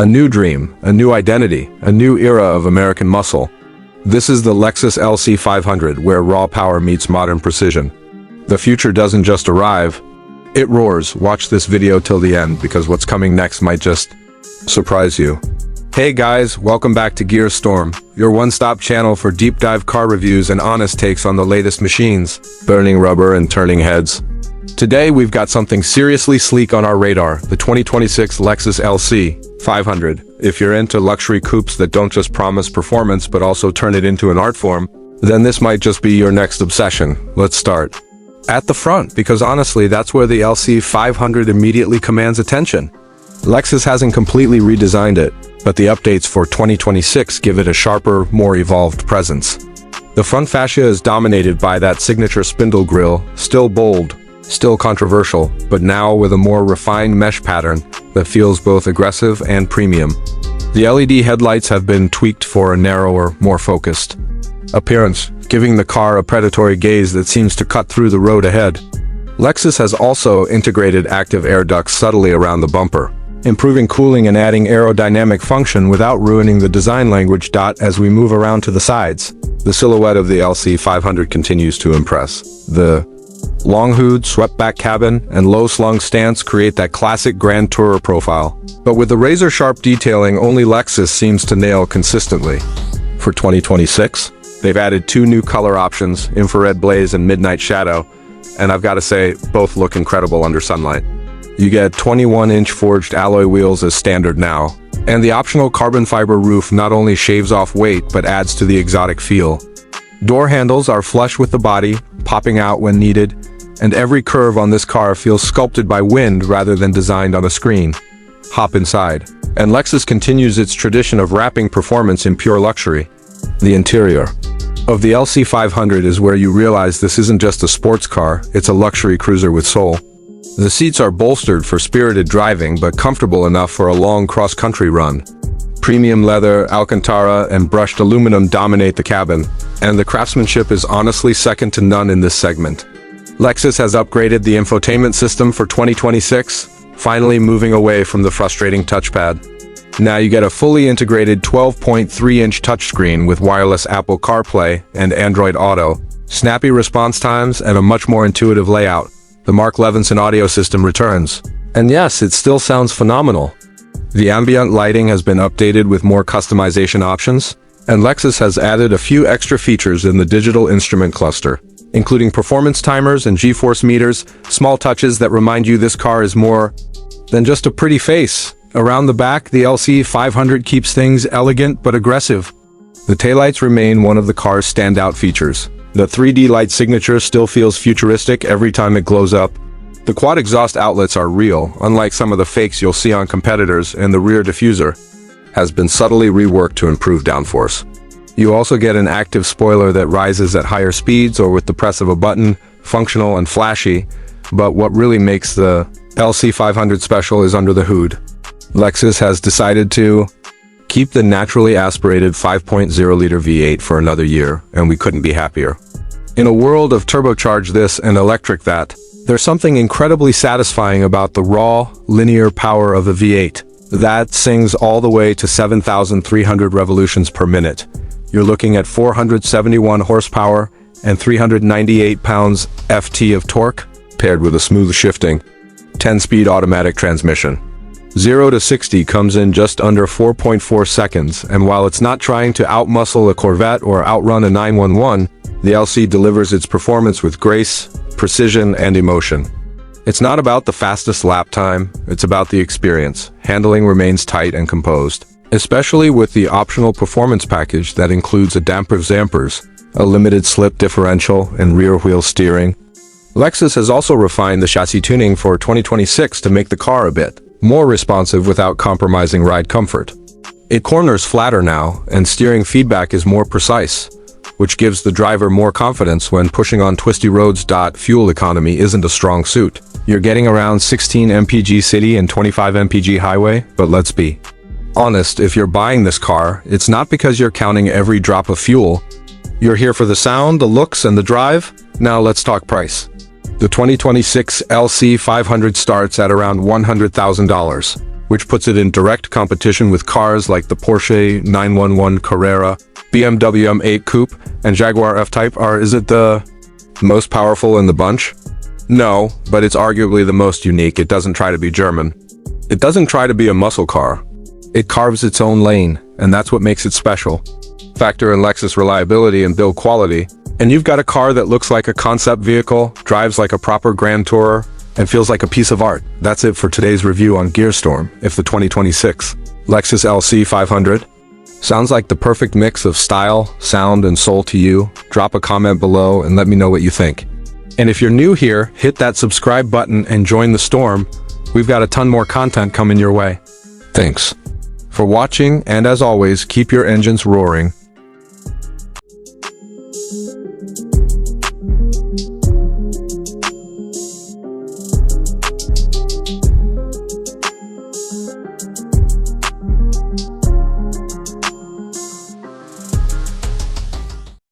A new dream, a new identity, a new era of American muscle. This is the Lexus LC 500, where raw power meets modern precision. The future doesn't just arrive, it roars. Watch this video till the end, because what's coming next might just surprise you. Hey guys, welcome back to Gear Storm, your one-stop channel for deep dive car reviews and honest takes on the latest machines, burning rubber and turning heads. Today we've got something seriously sleek on our radar, the 2026 Lexus LC 500. If you're into luxury coupes that don't just promise performance but also turn it into an art form, then this might just be your next obsession. Let's start at the front, because honestly that's where the LC 500 immediately commands attention. Lexus hasn't completely redesigned it, but the updates for 2026 give it a sharper, more evolved presence. The front fascia is dominated by that signature spindle grille, still bold, still controversial, but now with a more refined mesh pattern that feels both aggressive and premium. The LED headlights have been tweaked for a narrower, more focused appearance, giving the car a predatory gaze that seems to cut through the road ahead. Lexus has also integrated active air ducts subtly around the bumper, improving cooling and adding aerodynamic function without ruining the design language. As we move around to the sides, the silhouette of the LC 500 continues to impress. The long hood, swept-back cabin, and low-slung stance create that classic Grand Tourer profile, but with the razor-sharp detailing only Lexus seems to nail consistently. For 2026, they've added two new color options, infrared blaze and midnight shadow, and I've got to say, both look incredible under sunlight. You get 21-inch forged alloy wheels as standard now, and the optional carbon fiber roof not only shaves off weight but adds to the exotic feel. Door handles are flush with the body, popping out when needed, and every curve on this car feels sculpted by wind rather than designed on a screen. Hop inside, and Lexus continues its tradition of wrapping performance in pure luxury. The interior of the LC 500 is where you realize this isn't just a sports car, it's a luxury cruiser with soul. The seats are bolstered for spirited driving but comfortable enough for a long cross-country run. Premium leather, Alcantara, and brushed aluminum dominate the cabin, and the craftsmanship is honestly second to none in this segment. Lexus has upgraded the infotainment system for 2026, finally moving away from the frustrating touchpad. Now you get a fully integrated 12.3-inch touchscreen with wireless Apple CarPlay and Android Auto, snappy response times, and a much more intuitive layout. The Mark Levinson audio system returns. And yes, it still sounds phenomenal. The ambient lighting has been updated with more customization options, and Lexus has added a few extra features in the digital instrument cluster, including performance timers and G-force meters, small touches that remind you this car is more than just a pretty face. Around the back, the LC 500 keeps things elegant but aggressive. The taillights remain one of the car's standout features. The 3D light signature still feels futuristic every time it glows up. The quad exhaust outlets are real, unlike some of the fakes you'll see on competitors, and the rear diffuser has been subtly reworked to improve downforce. You also get an active spoiler that rises at higher speeds or with the press of a button, functional and flashy, but what really makes the LC 500 special is under the hood. Lexus has decided to keep the naturally aspirated 5.0-liter V8 for another year, and we couldn't be happier. In a world of turbocharge this and electric that, there's something incredibly satisfying about the raw, linear power of the V8. That sings all the way to 7,300 revolutions per minute. You're looking at 471 horsepower and 398 pounds-ft of torque, paired with a smooth shifting 10-speed automatic transmission. 0 to 60 comes in just under 4.4 seconds, and while it's not trying to outmuscle a Corvette or outrun a 911, the LC delivers its performance with grace, precision, and emotion. It's not about the fastest lap time, it's about the experience. Handling remains tight and composed, especially with the optional performance package that includes adaptive dampers, a limited slip differential, and rear-wheel steering. Lexus has also refined the chassis tuning for 2026 to make the car a bit more responsive without compromising ride comfort. It corners flatter now, and steering feedback is more precise, which gives the driver more confidence when pushing on twisty roads. Fuel economy isn't a strong suit. You're getting around 16 mpg city and 25 mpg highway, but let's be honest, if you're buying this car, it's not because you're counting every drop of fuel. You're here for the sound, the looks, and the drive. Now let's talk price. The 2026 LC 500 starts at around $100,000. which puts it in direct competition with cars like the Porsche 911 Carrera, BMW M8 Coupe, and Jaguar F-Type. Is it the most powerful in the bunch? No, but it's arguably the most unique. It doesn't try to be German. It doesn't try to be a muscle car. It carves its own lane, and that's what makes it special. Factor in Lexus reliability and build quality, and you've got a car that looks like a concept vehicle, drives like a proper Grand Tourer, and feels like a piece of art. That's it for today's review on Gearstorm. If the 2026 Lexus LC 500 sounds like the perfect mix of style, sound, and soul to you, drop a comment below and let me know what you think. And if you're new here, hit that subscribe button and join the storm. We've got a ton more content coming your way. Thanks for watching, and as always, keep your engines roaring.